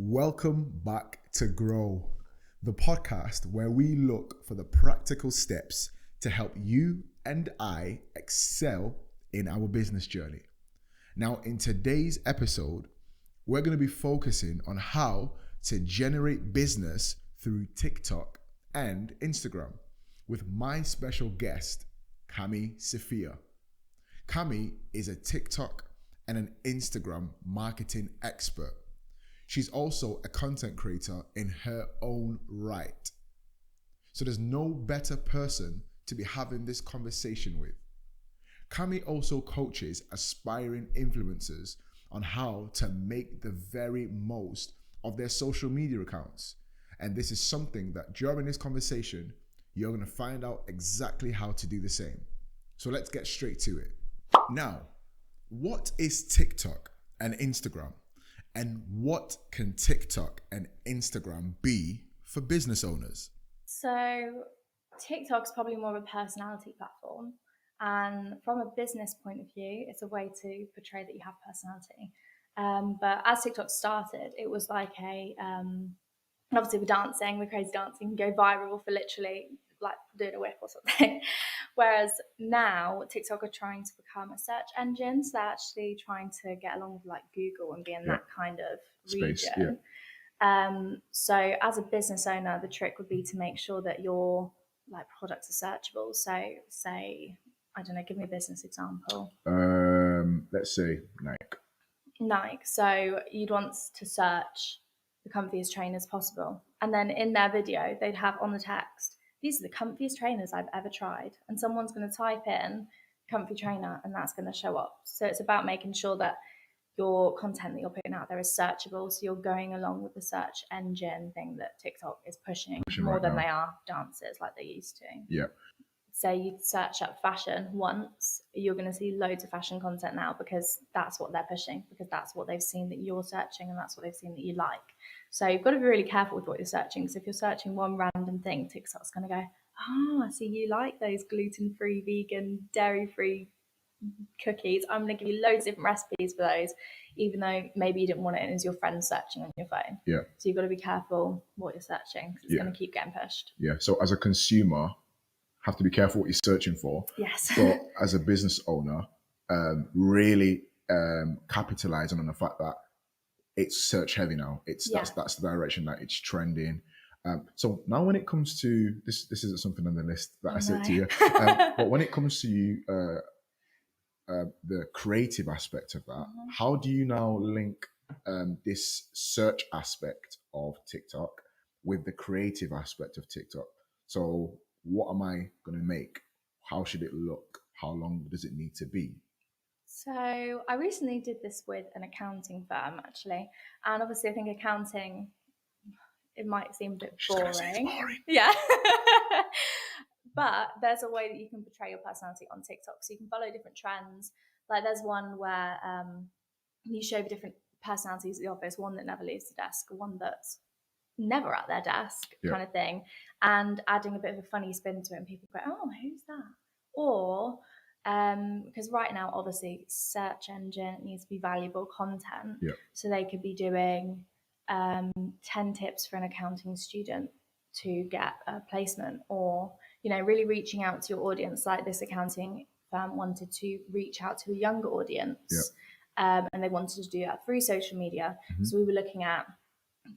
Welcome back to Grow, the podcast where we look for the practical steps to help you and I excel in our business journey. Now, in today's episode, we're going to be focusing on how to generate business through TikTok and Instagram with my special guest, Cami Sofia. Cami is a TikTok and an Instagram marketing expert. She's also a content creator in her own right. So there's no better person to be having this conversation with. Cami also coaches aspiring influencers on how to make the very most of their social media accounts. And this is something that during this conversation, you're going to find out exactly how to do the same. So let's get straight to it. Now, what is TikTok and Instagram? And what can TikTok and Instagram be for business owners? So TikTok's probably more of a personality platform. And from a business point of view, it's a way to portray that you have personality. But as TikTok started, it was like obviously we're dancing, we're crazy dancing, go viral for literally like doing a whip or something. Whereas now TikTok are trying to become a search engine. So they're actually trying to get along with like Google and be in that kind of space, region. So as a business owner, the trick would be to make sure that your like products are searchable. So say, I don't know, give me a business example. Let's say Nike. Nike. So you'd want to search the comfiest trainers possible. And then in their video, they'd have on the text, these are the comfiest trainers I've ever tried. And someone's going to type in comfy trainer and that's going to show up. So it's about making sure that your content that you're putting out there is searchable. So you're going along with the search engine thing that TikTok is pushing more than they are dances like they used to. Yeah. Say you search up fashion once, you're going to see loads of fashion content now because that's what they're pushing, because that's what they've seen that you're searching and that's what they've seen that you like. So you've got to be really careful with what you're searching. So if you're searching one random thing, TikTok's going to go, oh, I see you like those gluten-free, vegan, dairy-free cookies. I'm going to give you loads of different recipes for those, even though maybe you didn't want it and it's your friend searching on your phone. Yeah. So you've got to be careful what you're searching because it's going to keep getting pushed. Yeah. So as a consumer, have to be careful what you're searching for. Yes. But as a business owner, really capitalizing on the fact that it's search heavy now. That's the direction that it's trending. So now when it comes to this isn't something on the list that I said to you, but when it comes to you, the creative aspect of that, how do you now link this search aspect of TikTok with the creative aspect of TikTok? So what am I going to make? How should it look? How long does it need to be? So I recently did this with an accounting firm, actually. And obviously I think accounting, it might seem a bit boring. Yeah. But there's a way that you can portray your personality on TikTok. So you can follow different trends. Like there's one where you show the different personalities at the office, one that never leaves the desk, one that's never at their desk kind of thing, and adding a bit of a funny spin to it, and people go, oh, who's that? Or because right now obviously search engine needs to be valuable content, so they could be doing 10 tips for an accounting student to get a placement, or really reaching out to your audience. Like this accounting firm wanted to reach out to a younger audience, and they wanted to do that through social media. So we were looking at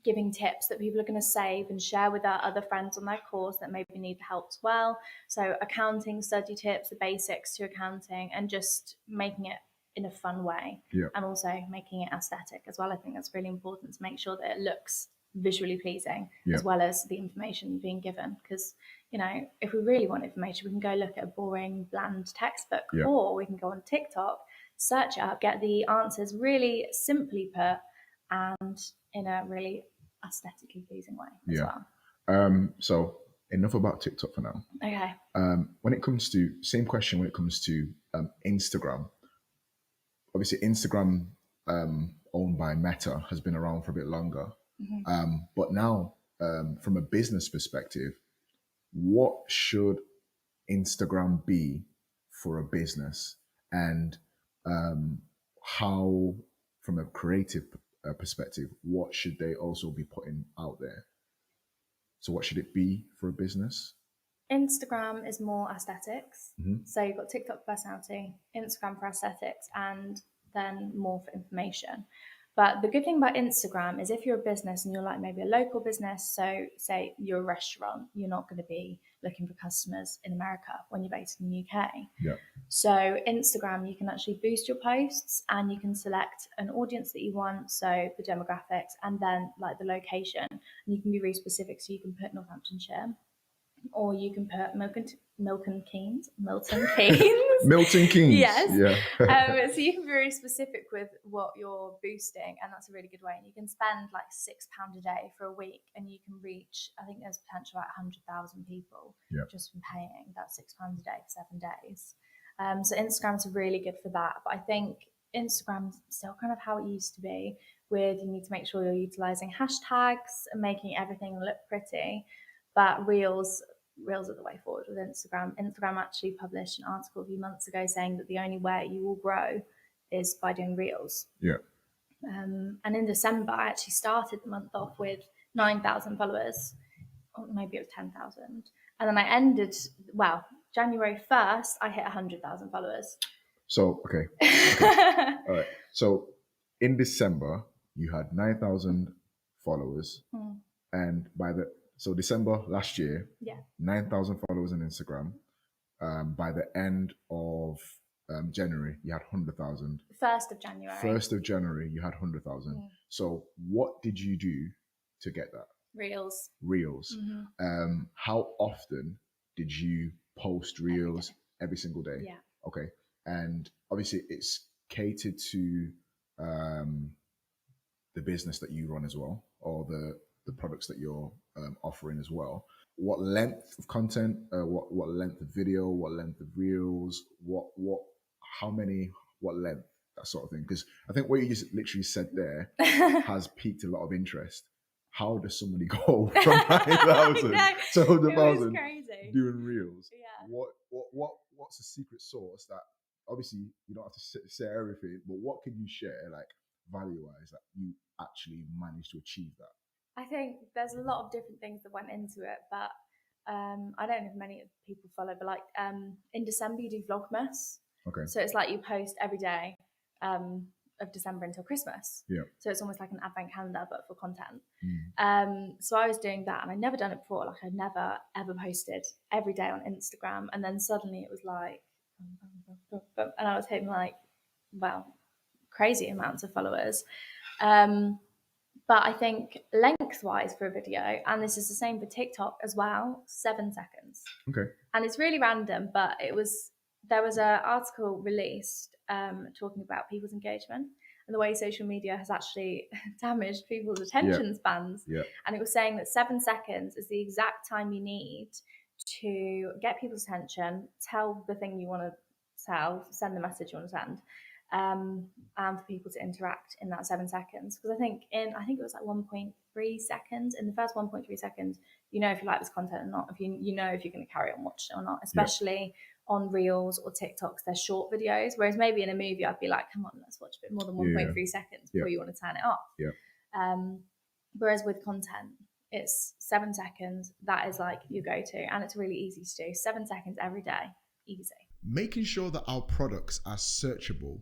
giving tips that people are going to save and share with their other friends on their course that maybe need help as well. So accounting study tips, the basics to accounting, and just making it in a fun way, and also making it aesthetic as well. I think that's really important to make sure that it looks visually pleasing as well as the information being given, because if we really want information, we can go look at a boring bland textbook, or we can go on TikTok, search it up, get the answers really simply put and in a really aesthetically pleasing way as well. So enough about TikTok for now. Okay. When it comes to, same question when it comes to Instagram. Obviously Instagram, owned by Meta, has been around for a bit longer. But now, from a business perspective, what should Instagram be for a business, and how, from a creative perspective, what should they also be putting out there? So what should it be for a business? Instagram is more aesthetics. Mm-hmm. So you've got TikTok personality, Instagram for aesthetics, and then more for information. But the good thing about Instagram is if you're a business and you're like maybe a local business, so say you're a restaurant, you're not going to be looking for customers in America when you're based in the UK. Yeah. So Instagram, you can actually boost your posts and you can select an audience that you want, so the demographics, and then like the location. And you can be really specific, so you can put Northamptonshire, or you can put Milton Keynes. Milton Keynes. Yes. Yeah. So you can be very specific with what you're boosting, and that's a really good way. And you can spend like £6 a day for a week, and you can reach, I think there's potential like 100,000 people just from paying that £6 a day for 7 days. So Instagram's really good for that. But I think Instagram's still kind of how it used to be, with you need to make sure you're utilizing hashtags and making everything look pretty. But Reels are the way forward with Instagram. Instagram actually published an article a few months ago saying that the only way you will grow is by doing Reels. Yeah. And in December, I actually started the month off with 9,000 followers, or maybe it was 10,000. And then I ended, January 1st, I hit 100,000 followers. So, okay. All right. So in December, you had 9,000 followers. And so December last year, 9,000 followers on Instagram. By the end of January, you had 100,000. 1st of January. 1st of January, you had 100,000. So what did you do to get that? Reels. Mm-hmm. How often did you post Reels? Every single day? Yeah. Okay. And obviously it's catered to the business that you run as well, or the products that you're offering as well. What length of content, what length of video, what length of Reels, how many, what length, that sort of thing. Because I think what you just literally said there has piqued a lot of interest. How does somebody go from 9,000 to 100,000 doing Reels? Yeah. What's the secret sauce that, obviously you don't have to say everything, but what can you share, like value-wise, that you actually managed to achieve that? I think there's a lot of different things that went into it, but I don't know if many people follow, but like in December you do Vlogmas. Okay. So it's like you post every day of December until Christmas. Yeah. So it's almost like an advent calendar, but for content. Mm. So I was doing that, and I'd never done it before. Like I'd never ever posted every day on Instagram, and then suddenly it was like, and I was hitting like, crazy amounts of followers. But I think lengthwise for a video, and this is the same for TikTok as well, 7 seconds. Okay. And it's really random, but there was an article released talking about people's engagement and the way social media has actually damaged people's attention spans. Yeah. And it was saying that 7 seconds is the exact time you need to get people's attention, tell the thing you want to tell, send the message you want to send. And for people to interact in that 7 seconds, because I think it was like 1.3 seconds. In the first 1.3 seconds, you know if you like this content or not, if you know if you're going to carry on watching it or not, especially on Reels or TikToks. They're short videos, whereas maybe in a movie I'd be like, come on, let's watch a bit more than 1.3 seconds before you want to turn it off. Whereas with content, it's 7 seconds. That is like your go-to, and it's really easy to do. 7 seconds every day, easy. Making sure that our products are searchable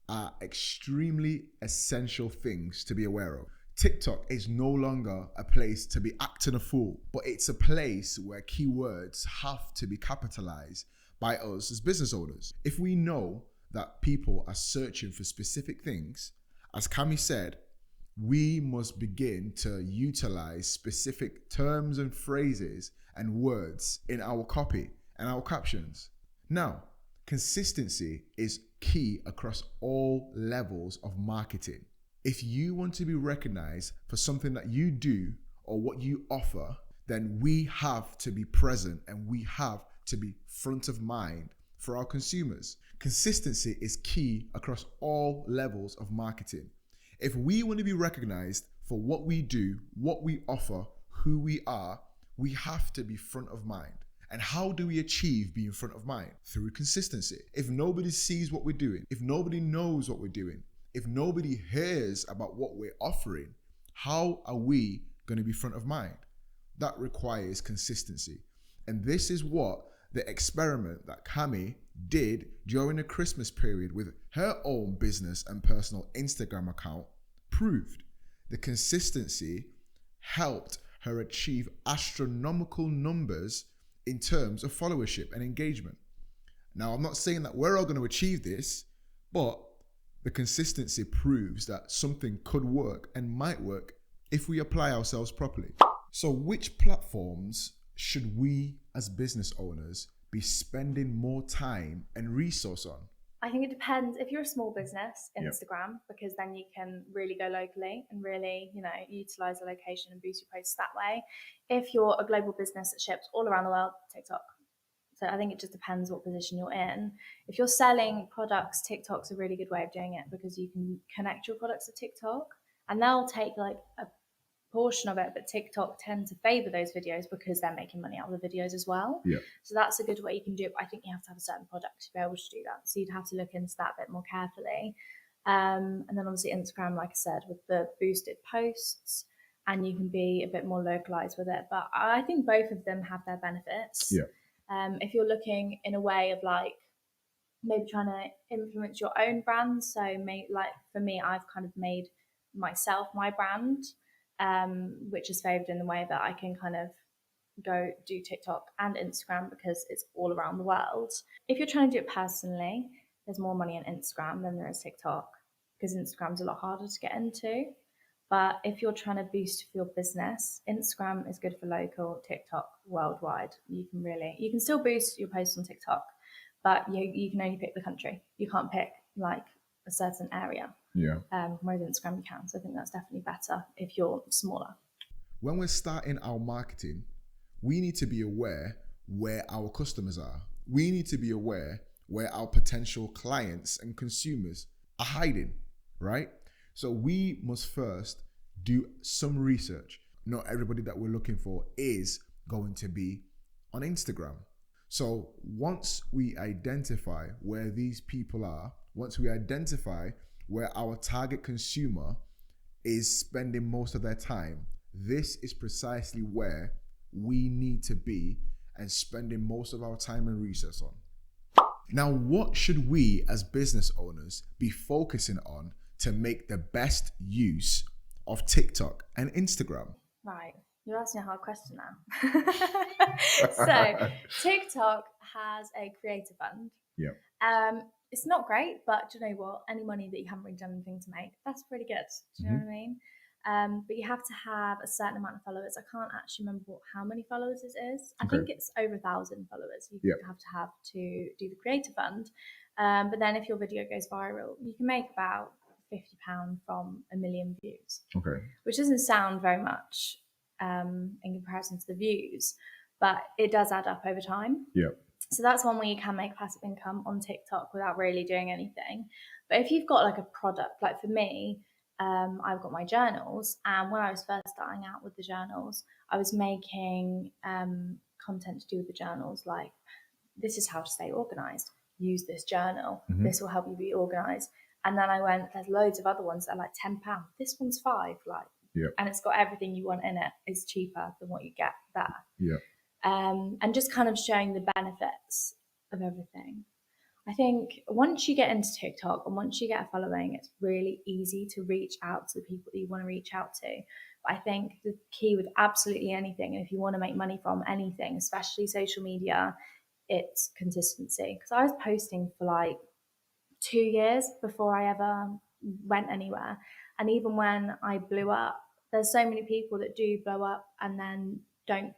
are extremely essential things to be aware of. TikTok is no longer a place to be acting a fool, but it's a place where keywords have to be capitalized by us as business owners. If we know that people are searching for specific things, as Cami said, we must begin to utilize specific terms and phrases and words in our copy and our captions. Now, consistency is key across all levels of marketing. If you want to be recognized for something that you do or what you offer, then we have to be present and we have to be front of mind for our consumers. Consistency is key across all levels of marketing. If we want to be recognized for what we do, what we offer, who we are, we have to be front of mind. And how do we achieve being front of mind? Through consistency. If nobody sees what we're doing, if nobody knows what we're doing, If nobody hears about what we're offering, how are we going to be front of mind? That requires consistency. And this is what the experiment that Cami did during the Christmas period with her own business and personal Instagram account proved. The consistency helped her achieve astronomical numbers in terms of followership and engagement. Now, I'm not saying that we're all going to achieve this, but the consistency proves that something could work and might work if we apply ourselves properly. So which platforms should we as business owners be spending more time and resource on? I think it depends. If you're a small business, Instagram, because then you can really go locally and really, utilize the location and boost your posts that way. If you're a global business that ships all around the world, TikTok. So I think it just depends what position you're in. If you're selling products, TikTok's a really good way of doing it because you can connect your products to TikTok and they'll take like a portion of it, but TikTok tend to favor those videos because they're making money out of the videos as well. Yeah. So that's a good way you can do it. But I think you have to have a certain product to be able to do that. So you'd have to look into that a bit more carefully. And then obviously Instagram, like I said, with the boosted posts, and you can be a bit more localized with it. But I think both of them have their benefits. Yeah. If you're looking in a way of like maybe trying to influence your own brand, so like for me, I've kind of made myself my brand, which is favored in the way that I can kind of go do TikTok and Instagram because it's all around the world. If you're trying to do it personally, there's more money on Instagram than there is TikTok because Instagram's a lot harder to get into. But if you're trying to boost your business, Instagram is good for local, TikTok worldwide. You can still boost your posts on TikTok, but you can only pick the country. You can't pick like a certain area. Yeah. Whereas Instagram you can. So I think that's definitely better if you're smaller. When we're starting our marketing, we need to be aware where our customers are. We need to be aware where our potential clients and consumers are hiding, right? So we must first do some research. Not everybody that we're looking for is going to be on Instagram. So once we identify where these people are, once we identify where our target consumer is spending most of their time, this is precisely where we need to be and spending most of our time and research on. Now, what should we as business owners be focusing on to make the best use of TikTok and Instagram? Right. You're asking a hard question now. So TikTok has a creator fund. Yeah. It's not great, but do you know what? Any money that you haven't really done anything to make, that's pretty good. Do you know what I mean? But you have to have a certain amount of followers. I can't actually remember how many followers it is. I think it's over 1,000 followers you have to do the creator fund. But then if your video goes viral, you can make about £50 from 1 million views. Okay. Which doesn't sound very much in comparison to the views, but it does add up over time. Yeah. So that's one way you can make passive income on TikTok without really doing anything. But if you've got like a product, like for me, I've got my journals, and when I was first starting out with the journals, I was making content to do with the journals, like this is how to stay organized. Use this journal. Mm-hmm. This will help you be organized. And then I went, there's loads of other ones that are like £10. This one's £5, and it's got everything you want in it. It's cheaper than what you get there. Yeah. And just kind of showing the benefits of everything. I think once you get into TikTok and once you get a following, it's really easy to reach out to the people that you want to reach out to. But I think the key with absolutely anything, and if you want to make money from anything, especially social media, it's consistency. Because I was posting for like 2 years before I ever went anywhere. And even when I blew up, there's so many people that do blow up and then don't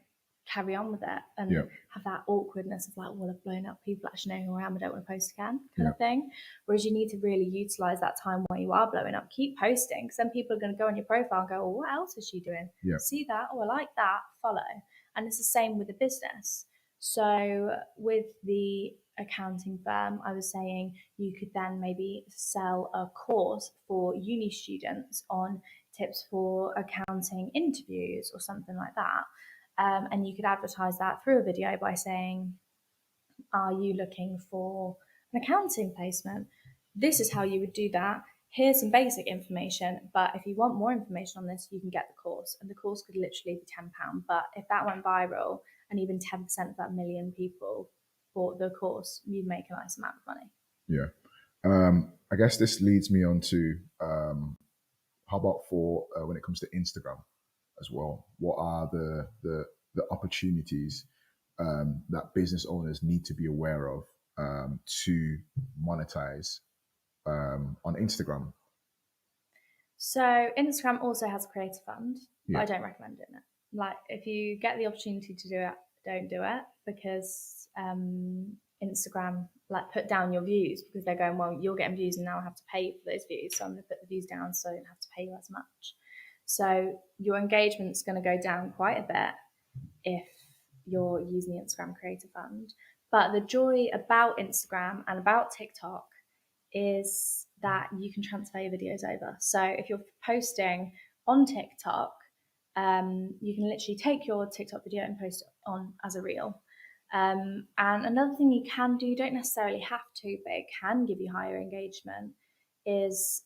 carry on with it and have that awkwardness of like, well, I've blown up, people actually know who I am, I don't want to post again kind of thing. Whereas you need to really utilize that time where you are blowing up, keep posting, because then people are going to go on your profile and go, oh, what else is she doing? See that? Oh, I like that, follow. And it's the same with the business. So with the accounting firm, I was saying you could then maybe sell a course for uni students on tips for accounting interviews or something like that. And you could advertise that through a video by saying, are you looking for an accounting placement? This is how you would do that. here's some basic information, but if you want more information on this, you can get the course. And the course could literally be £10. But if that went viral and even 10% of that million people bought the course, you'd make a nice amount of money. Yeah. I guess this leads me on to how about for when it comes to Instagram as well? What are the opportunities that business owners need to be aware of to monetize on Instagram? So Instagram also has a creator fund, but I don't recommend doing it. Like, if you get the opportunity to do it, don't do it, because Instagram like put down your views, because they're going, well, you're getting views and now I have to pay for those views, so I'm going to put the views down so I don't have to pay you as much. So your engagement's going to go down quite a bit if you're using the Instagram creator fund. But the joy about Instagram and about TikTok is that you can transfer your videos over. So if you're posting on TikTok, you can literally take your TikTok video and post it on as a reel. And another thing you can do, you don't necessarily have to, but it can give you higher engagement, is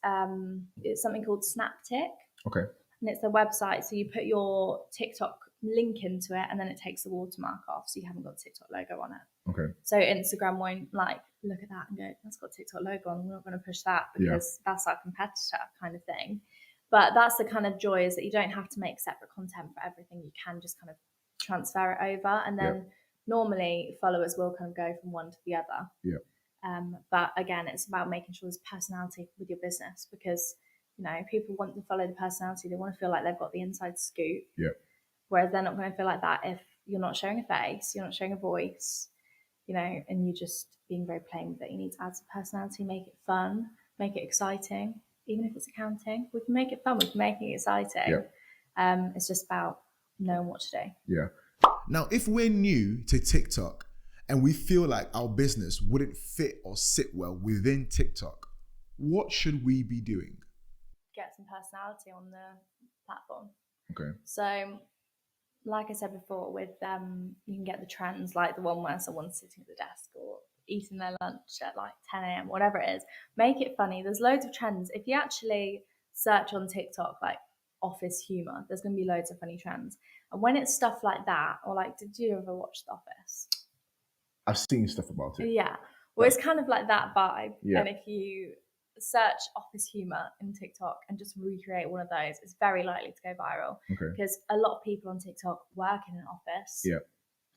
it's something called Snaptic. Okay. And it's the website. So you put your TikTok link into it, and then it takes the watermark off, so you haven't got the TikTok logo on it. Okay. So Instagram won't like look at that and go, that's got TikTok logo on, we're not going to push that because that's our competitor, kind of thing. But that's the kind of joy, is that you don't have to make separate content for everything. You can just kind of transfer it over, and then normally followers will kind of go from one to the other. But again, it's about making sure there's personality with your business, because people want to follow the personality. They want to feel like they've got the inside scoop. Whereas they're not going to feel like that if you're not showing a face, you're not showing a voice, and you're just being very plain with it. You need to add some personality, make it fun, make it exciting. Even if it's accounting, we can make it fun, we can make it exciting. It's just about knowing what to do. Now, if we're new to TikTok and we feel like our business wouldn't fit or sit well within TikTok, what should we be doing? Get some personality on the platform. Okay. So, like I said before, with you can get the trends, like the one where someone's sitting at the desk or eating their lunch at like 10 a.m, whatever it is. Make it funny. There's loads of trends. If you actually search on TikTok like office humor, there's going to be loads of funny trends. And when it's stuff like that, or like, did you ever watch The Office? I've seen stuff about it. Yeah. Well, it's kind of like that vibe. Yeah. And if you search office humor in TikTok and just recreate one of those, it's very likely to go viral. Okay. Because a lot of people on TikTok work in an office. Yeah.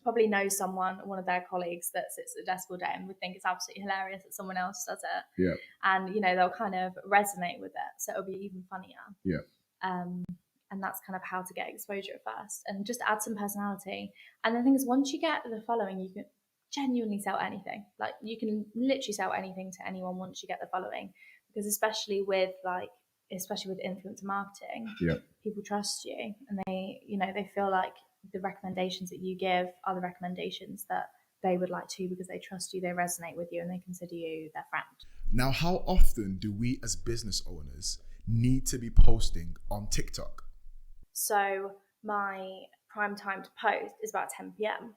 Probably know someone, one of their colleagues that sits at the desk all day, and would think it's absolutely hilarious that someone else does it. Yeah. And they'll kind of resonate with it, so it'll be even funnier. Yeah. And that's kind of how to get exposure at first, and just add some personality. And the thing is, once you get the following, you can genuinely sell anything. Like, you can literally sell anything to anyone once you get the following, because especially with influencer marketing, people trust you, and they feel like the recommendations that you give are the recommendations that they would like to, because they trust you, they resonate with you, and they consider you their friend. Now, how often do we as business owners need to be posting on TikTok? So my prime time to post is about 10 p.m.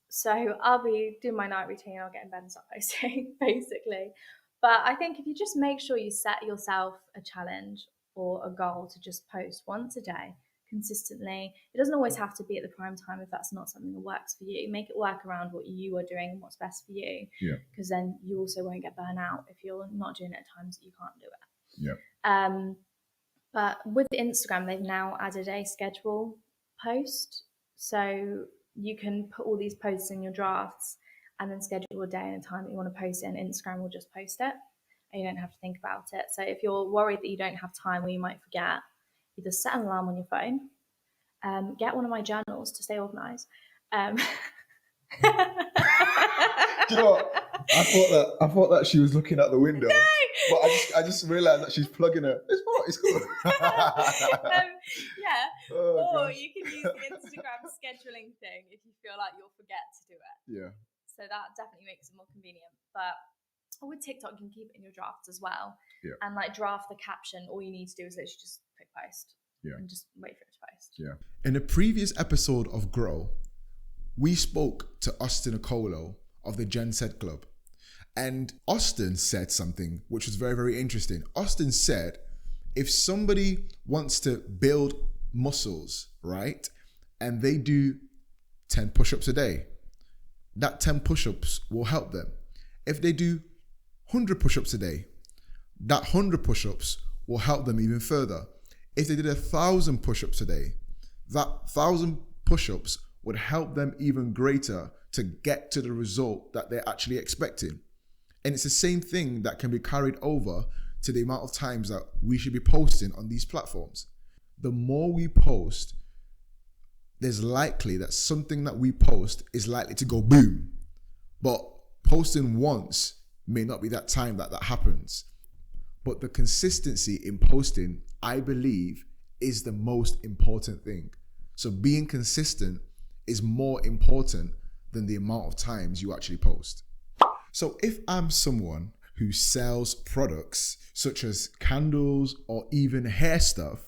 So I'll be doing my night routine, I'll get in bed and start posting, basically. But I think if you just make sure you set yourself a challenge or a goal to just post once a day consistently, it doesn't always have to be at the prime time if that's not something that works for you. Make it work around what you are doing and what's best for you. Because then you also won't get burnt out if you're not doing it at times that you can't do it. But with Instagram, they've now added a schedule post. So you can put all these posts in your drafts and then schedule a day and a time that you want to post it, and Instagram will just post it, and you don't have to think about it. So if you're worried that you don't have time or you might forget, either set an alarm on your phone, get one of my journals to stay organized. Do you know what? I thought that she was looking out the window. No! But I just realized that she's plugging her. It's cool. Or you can use the Instagram scheduling thing if you feel like you'll forget to do it. Yeah. So that definitely makes it more convenient. But with TikTok, you can keep it in your drafts as well. Yeah. And like draft the caption. All you need to do is literally just click post. Yeah. And just wait for it to post. Yeah. In a previous episode of Grow, we spoke to Austin Okolo of the Gen Set Club. And Austin said something which was very, very interesting. Austin said, if somebody wants to build muscles, right, and they do 10 push-ups a day, that 10 push-ups will help them. If they do 100 push-ups a day, that 100 push-ups will help them even further. If they did 1,000 push-ups a day, that 1,000 push-ups would help them even greater to get to the result that they're actually expecting. And it's the same thing that can be carried over to the amount of times that we should be posting on these platforms. The more we post, there's likely that something that we post is likely to go boom. But posting once may not be that time that happens. But the consistency in posting, I believe, is the most important thing. So being consistent is more important than the amount of times you actually post. So if I'm someone who sells products such as candles or even hair stuff,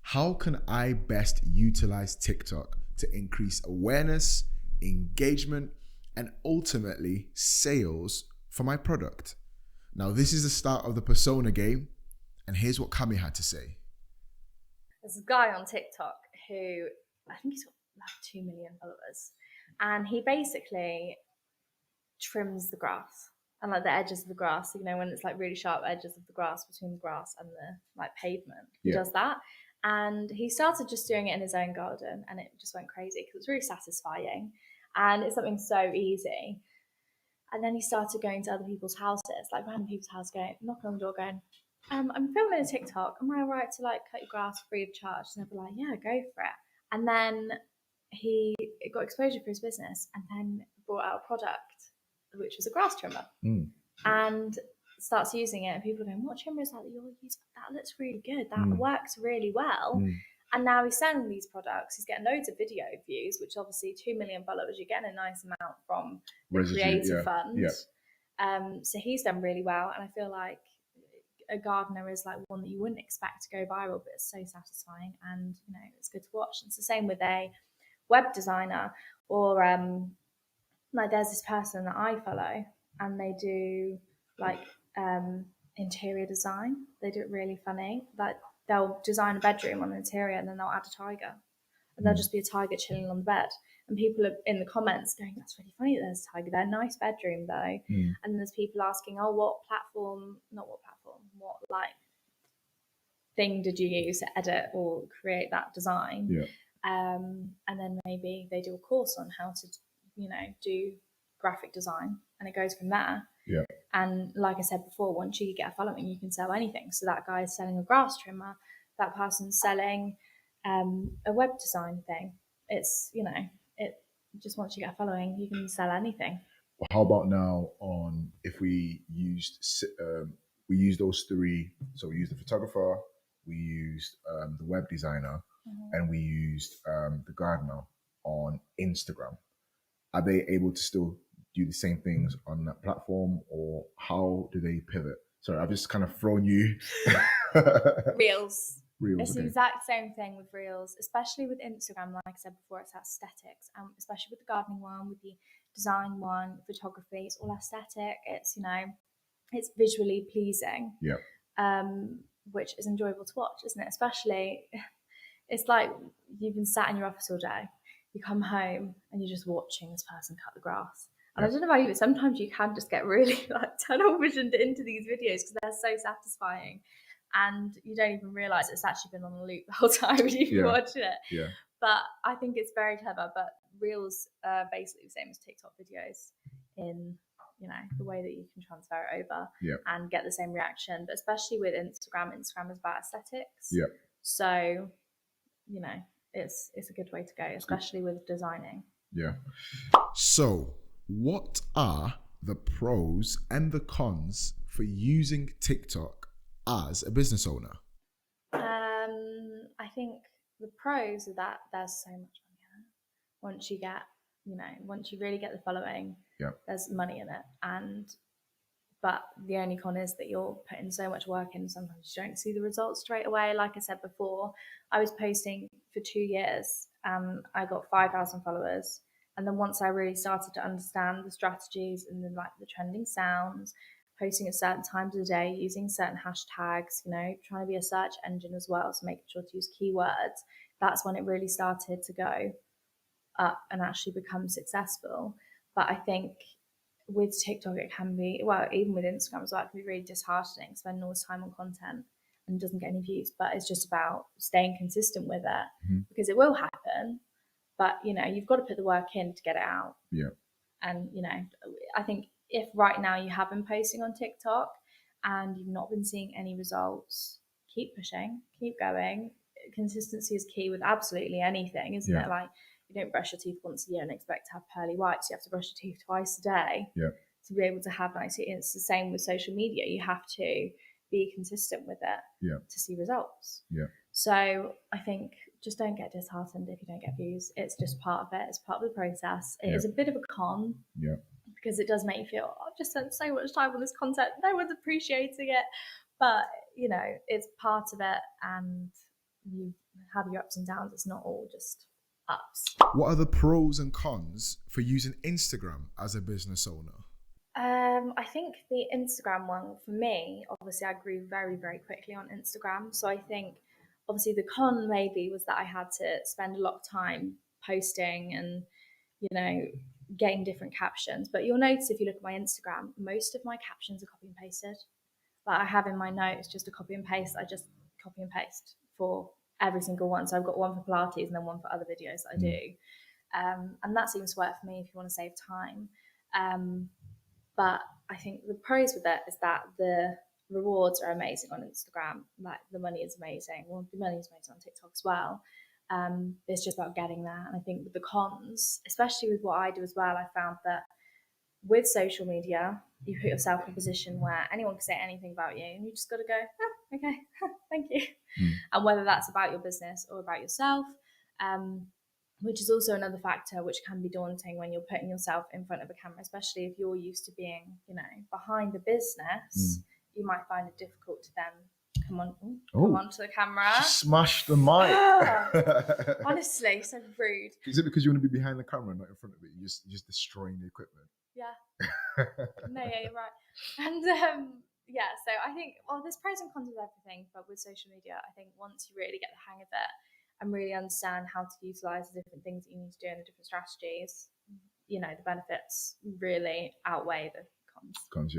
how can I best utilize TikTok to increase awareness, engagement, and ultimately sales for my product? Now, this is the start of the persona game, and here's what Cami had to say. There's a guy on TikTok who, I think he's got like 2 million followers, and he basically trims the grass and like the edges of the grass, you know, when it's like really sharp edges of the grass between the grass and the like pavement. He does that. And he started just doing it in his own garden, and it just went crazy because it was really satisfying and it's something so easy. And then he started going to other people's houses, like random people's houses, going, knocking on the door going, I'm filming a TikTok. Am I all right to like cut your grass free of charge? And they'd be like, yeah, go for it. And then he got exposure for his business and then brought out a product, which was a grass trimmer. And starts using it, and people are going, what trimmer is that you're using? That looks really good. That works really well. And now he's selling these products. He's getting loads of video views, which obviously 2 million followers, you're getting a nice amount from the creator fund. So he's done really well. And I feel like a gardener is like one that you wouldn't expect to go viral, but it's so satisfying and, you know, it's good to watch. And it's the same with a web designer or like there's this person that I follow and they do like interior design. They do it really funny. Like they'll design a bedroom on the interior and then they'll add a tiger, and there'll just be a tiger chilling on the bed. And people are in the comments going, "That's really funny that there's a tiger there. Nice bedroom though." And there's people asking, "Oh, what like thing did you use to edit or create that design?" And then maybe they do a course on how to, you know, do graphic design, and it goes from there. And like I said before, once you get a following, you can sell anything. So that guy is selling a grass trimmer, that person's selling a web design thing. It's, you know, it just once you get a following, you can sell anything. Well, how about now on if we used those three? So we used the photographer, we used the web designer, and we used the gardener on Instagram. Are they able to still do the same things on that platform, or how do they pivot? Sorry, I've just kind of thrown you. Reels. It's Okay. the exact same thing with Reels, especially with Instagram. Like I said before, it's aesthetics, especially with the gardening one, with the design one, photography. It's all aesthetic. It's, you know, it's visually pleasing. Which is enjoyable to watch, isn't it? Especially, it's like you've been sat in your office all day. You come home and you're just watching this person cut the grass. And I don't know about you, but sometimes you can just get really like tunnel visioned into these videos because they're so satisfying. And you don't even realise it's actually been on a loop the whole time you've been watching it. But I think it's very clever. But Reels are basically the same as TikTok videos in, you know, the way that you can transfer it over and get the same reaction. But especially with Instagram is about aesthetics. So, you know, it's a good way to go, especially with designing. So what are the pros and the cons for using TikTok as a business owner? I think the pros are that there's so much money in it. Once you get, you know, once you really get the following, there's money in it. But the only con is that you're putting so much work in, sometimes you don't see the results straight away. Like I said before, I was posting for 2 years and I got 5,000 followers And then once I really started to understand the strategies and then like the trending sounds, posting at certain times of the day, using certain hashtags, trying to be a search engine as well, so making sure to use keywords, that's when it really started to go up and actually become successful. But I think with TikTok, it can be, well, even with Instagram as well, it can be really disheartening, spending all this time on content and doesn't get any views. But it's just about staying consistent with it, because it will happen. But, you've got to put the work in to get it out. Yeah. And, I think if right now you have been posting on TikTok and you've not been seeing any results, keep pushing, keep going. Consistency is key with absolutely anything, isn't it? Like, you don't brush your teeth once a year and expect to have pearly whites. You have to brush your teeth twice a day to be able to have nice teeth. It's the same with social media. You have to be consistent with it to see results. So I think just don't get disheartened if you don't get views. It's just part of it. It's part of the process. It is a bit of a con because it does make you feel, I've just spent so much time on this content. No one's appreciating it. But, it's part of it, and you have your ups and downs. It's not all just ups. What are the pros and cons for using Instagram as a business owner? I think the Instagram one, for me, obviously I grew very, very quickly on Instagram. So I think obviously the con maybe was that I had to spend a lot of time posting and, getting different captions. But you'll notice if you look at my Instagram, most of my captions are copy and pasted. Like I have in my notes just a copy and paste. I just copy and paste for every single one. So I've got one for Pilates and then one for other videos that I do. And that seems to work for me if you want to save time. But I think the pros with it is that the rewards are amazing on Instagram. Like the money is amazing. Well, the money is amazing on TikTok as well. It's just about getting there. And I think with the cons, especially with what I do as well, I found that with social media, you put yourself in a position where anyone can say anything about you, and you just got to go, okay, thank you. And whether that's about your business or about yourself, which is also another factor which can be daunting when you're putting yourself in front of a camera, especially if you're used to being, behind the business. You might find it difficult to then come onto the camera. Smash the mic. Honestly, so rude. Is it because you want to be behind the camera, not in front of it? You're just destroying the equipment. Yeah. No, yeah, you're right. And so I think, there's pros and cons with everything, but with social media, I think once you really get the hang of it and really understand how to utilize the different things that you need to do and the different strategies, the benefits really outweigh the cons.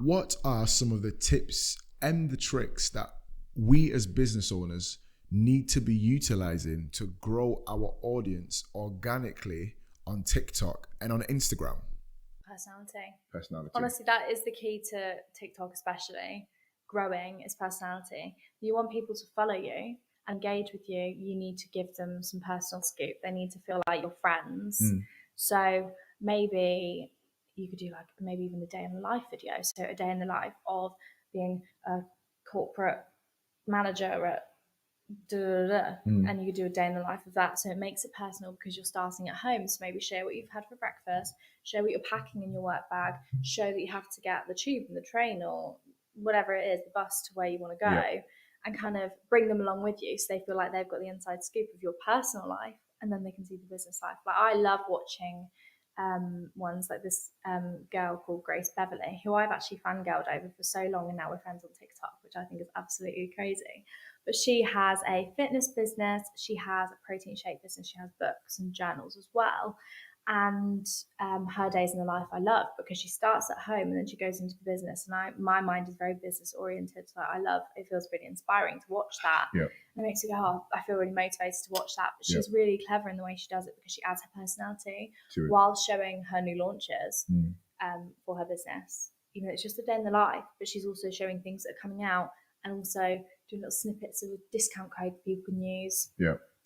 What are some of the tips and the tricks that we as business owners need to be utilizing to grow our audience organically on TikTok and on Instagram? Personality. Honestly, that is the key to TikTok, especially growing is personality. You want people to follow you, engage with you. You need to give them some personal scoop. They need to feel like your friends. So maybe you could do maybe even a day in the life video. So a day in the life of being a corporate manager at and you could do a day in the life of that. So it makes it personal because you're starting at home. So maybe share what you've had for breakfast, share what you're packing in your work bag, show that you have to get the tube and the train or whatever it is, the bus to where you want to go, and kind of bring them along with you so they feel like they've got the inside scoop of your personal life, and then they can see the business life. Like I love watching ones like this girl called Grace Beverly, who I've actually fangirled over for so long, and now we're friends on TikTok, which I think is absolutely crazy. But she has a fitness business, she has a protein shake business, she has books and journals as well. And her days in the life I love because she starts at home and then she goes into the business. And my mind is very business oriented, so I love it. Feels really inspiring to watch that. And it makes me go, I feel really motivated to watch that. But she's really clever in the way she does it because she adds her personality while showing her new launches for her business. It's just a day in the life, but she's also showing things that are coming out and also doing little snippets of a discount code people can use.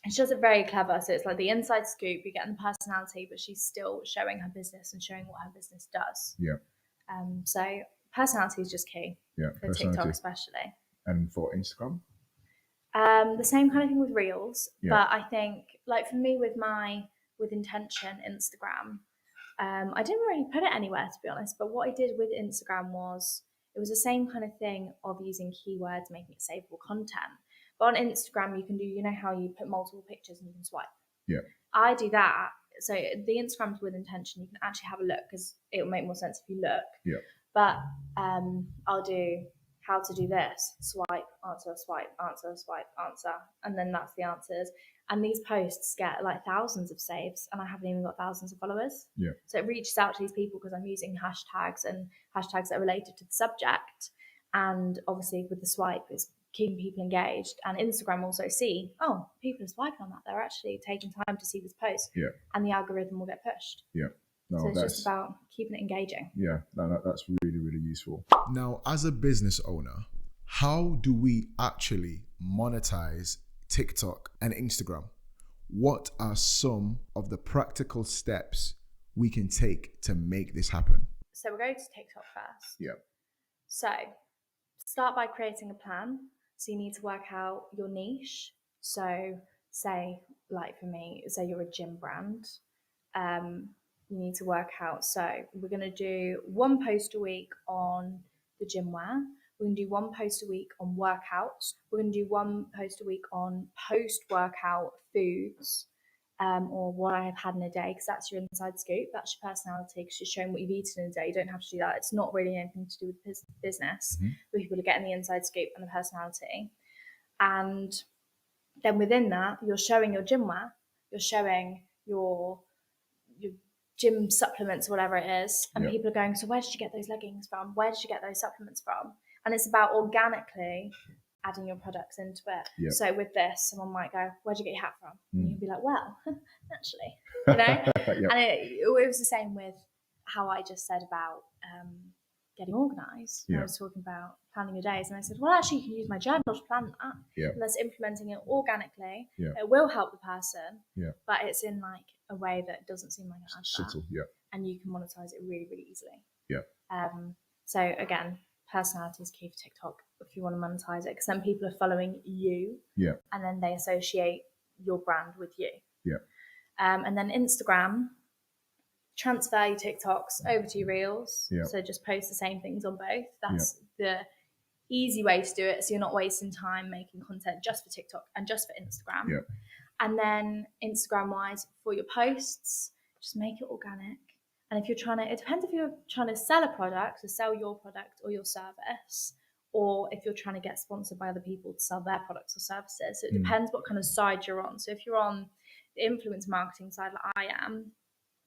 And she does it very clever. So it's like the inside scoop, you're getting the personality, but she's still showing her business and showing what her business does. So personality is just key for TikTok especially. And for Instagram? The same kind of thing with Reels. But I think like for me with intention Instagram, I didn't really put it anywhere to be honest. But what I did with Instagram was it was the same kind of thing of using keywords, making it savable content. But on Instagram, you can do, how you put multiple pictures and you can swipe. I do that so the Instagrams with intention, you can actually have a look because it will make more sense if you look. Yeah. But I'll do how to do this, swipe, answer, swipe, answer, swipe, answer, and then that's the answers. And these posts get like thousands of saves, and I haven't even got thousands of followers. Yeah. So it reaches out to these people because I'm using hashtags and hashtags that are related to the subject. And obviously with the swipe, it's keeping people engaged. And Instagram also see, oh, people are swiping on that. They're actually taking time to see this post. Yeah. And the algorithm will get pushed. Yeah. No, so it's just about keeping it engaging. Yeah, no, that's really, really useful. Now, as a business owner, how do we actually monetize TikTok and Instagram? What are some of the practical steps we can take to make this happen? So we're going to TikTok first. Yeah. So start by creating a plan. So you need to work out your niche. So say, like for me, say you're a gym brand. You need to work out. So we're going to do one post a week on the gym wear. We're going to do one post a week on workouts. We're going to do one post a week on post-workout foods, or what I have had in a day, because that's your inside scoop. That's your personality, because you're showing what you've eaten in a day. You don't have to do that. It's not really anything to do with business. But people are getting the inside scoop and the personality. And then within that, you're showing your gym wear. You're showing your gym supplements, whatever it is. And people are going, so where did you get those leggings from? Where did you get those supplements from? And it's about organically adding your products into it. So with this, someone might go, where'd you get your hat from? And you'd be like, well, naturally, you know? And it was the same with how I just said about getting organised. I was talking about planning your days, and I said, well, actually, you can use my journal to plan that. And that's implementing it organically. It will help the person, but it's in like a way that doesn't seem like an advert. And you can monetize it really, really easily. So again, personality is key for TikTok if you want to monetize it, because then people are following you, and then they associate your brand with you. And then Instagram, transfer your TikToks over to your Reels. So just post the same things on both. That's the easy way to do it, so you're not wasting time making content just for TikTok and just for Instagram. And then Instagram wise, for your posts, just make it organic. And if you're trying to, it depends if you're trying to sell a product, or sell your product or your service, or if you're trying to get sponsored by other people to sell their products or services. So it depends what kind of side you're on. So if you're on the influence marketing side like I am,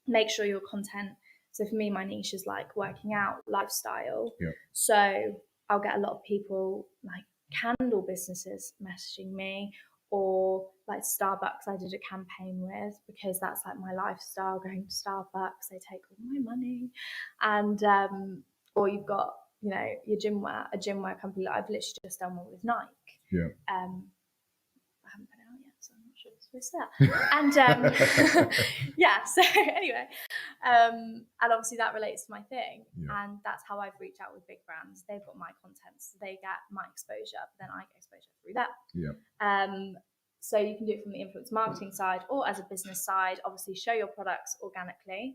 make sure your content, so for me, my niche is like working out, lifestyle. So I'll get a lot of people like candle businesses messaging me, or like Starbucks I did a campaign with, because that's like my lifestyle, going to Starbucks, they take all my money. And or you've got, you know, your a gym wear company that I've literally just done one with Nike. I haven't put it out yet, so I'm not sure it's supposed to that. And so anyway, and obviously that relates to my thing, and that's how I've reached out with big brands. They've got my content, so they get my exposure, but then I get exposure through them. So you can do it from the influence marketing side or as a business side. Obviously, show your products organically.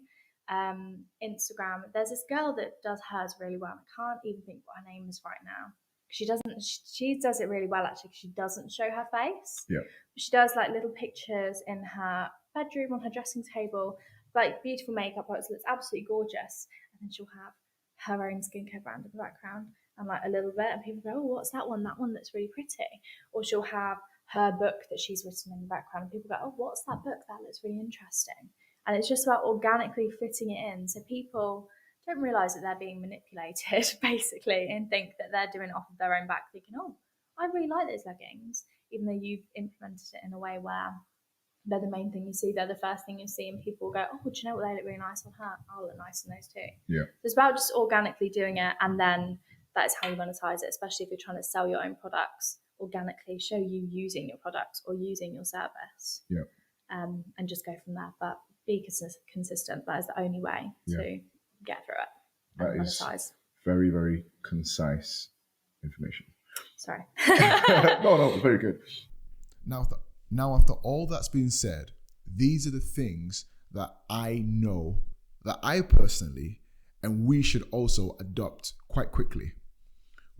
Instagram, there's this girl that does hers really well. I can't even think what her name is right now. She does it really well actually, because she doesn't show her face. She does like little pictures in her bedroom, on her dressing table, like beautiful makeup products. Looks absolutely gorgeous. And then she'll have her own skincare brand in the background, and like a little bit, and people go, oh, what's that one? That one looks really pretty. Or she'll have her book that she's written in the background, and people go, oh, what's that book? That looks really interesting. And it's just about organically fitting it in, so people don't realise that they're being manipulated, basically, and think that they're doing it off of their own back, thinking, oh, I really like those leggings, even though you've implemented it in a way where they're the main thing you see, they're the first thing you see, and people go, oh, do you know what, they look really nice on her, I'll look nice in those too. So it's about just organically doing it, and then that is how you monetize it, especially if you're trying to sell your own products. Organically show you using your products or using your service, and just go from there. But be consistent. That is the only way to get through it. That is monetize. Very, very concise information. Sorry. No, very good. Now, after all that's been said, these are the things that I know that I personally, and we should also adopt quite quickly.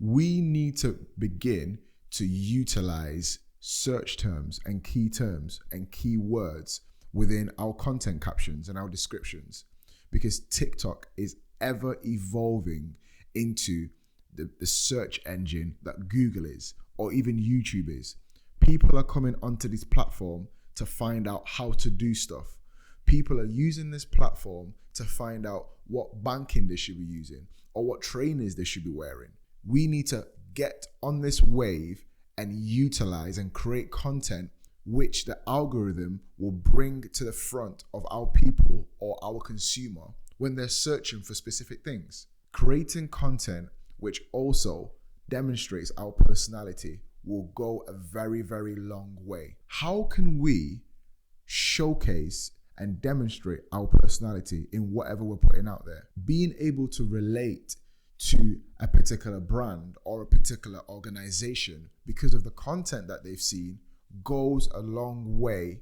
We need to begin to utilize search terms and key words within our content captions and our descriptions, because TikTok is ever evolving into the search engine that Google is, or even YouTube is. People are coming onto this platform to find out how to do stuff. People are using this platform to find out what banking they should be using or what trainers they should be wearing. We need to get on this wave and utilize and create content which the algorithm will bring to the front of our people or our consumer when they're searching for specific things. Creating content which also demonstrates our personality will go a very, very long way. How can we showcase and demonstrate our personality in whatever we're putting out there? Being able to relate to a particular brand or a particular organization because of the content that they've seen goes a long way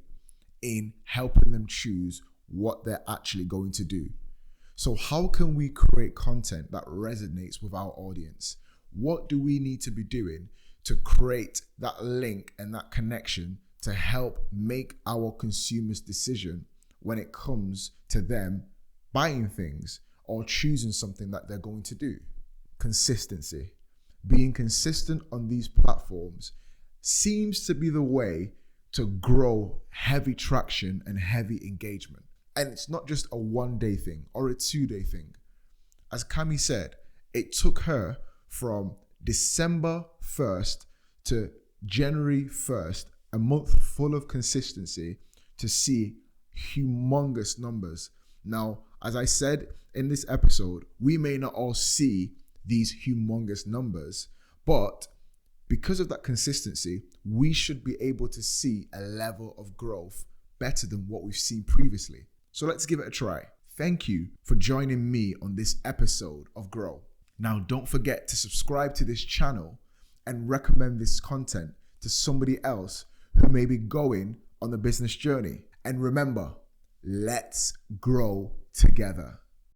in helping them choose what they're actually going to do. So how can we create content that resonates with our audience? What do we need to be doing to create that link and that connection to help make our consumers' decision when it comes to them buying things or choosing something that they're going to do? Consistency. Being consistent on these platforms seems to be the way to grow heavy traction and heavy engagement. And it's not just a 1-day thing or a 2-day thing. As Cami said, it took her from December 1st to January 1st, a month full of consistency, to see humongous numbers. Now, as I said in this episode, we may not all see these humongous numbers, but because of that consistency, we should be able to see a level of growth better than what we've seen previously. So let's give it a try. Thank you for joining me on this episode of Grow. Now, don't forget to subscribe to this channel and recommend this content to somebody else who may be going on the business journey. And remember, let's grow together.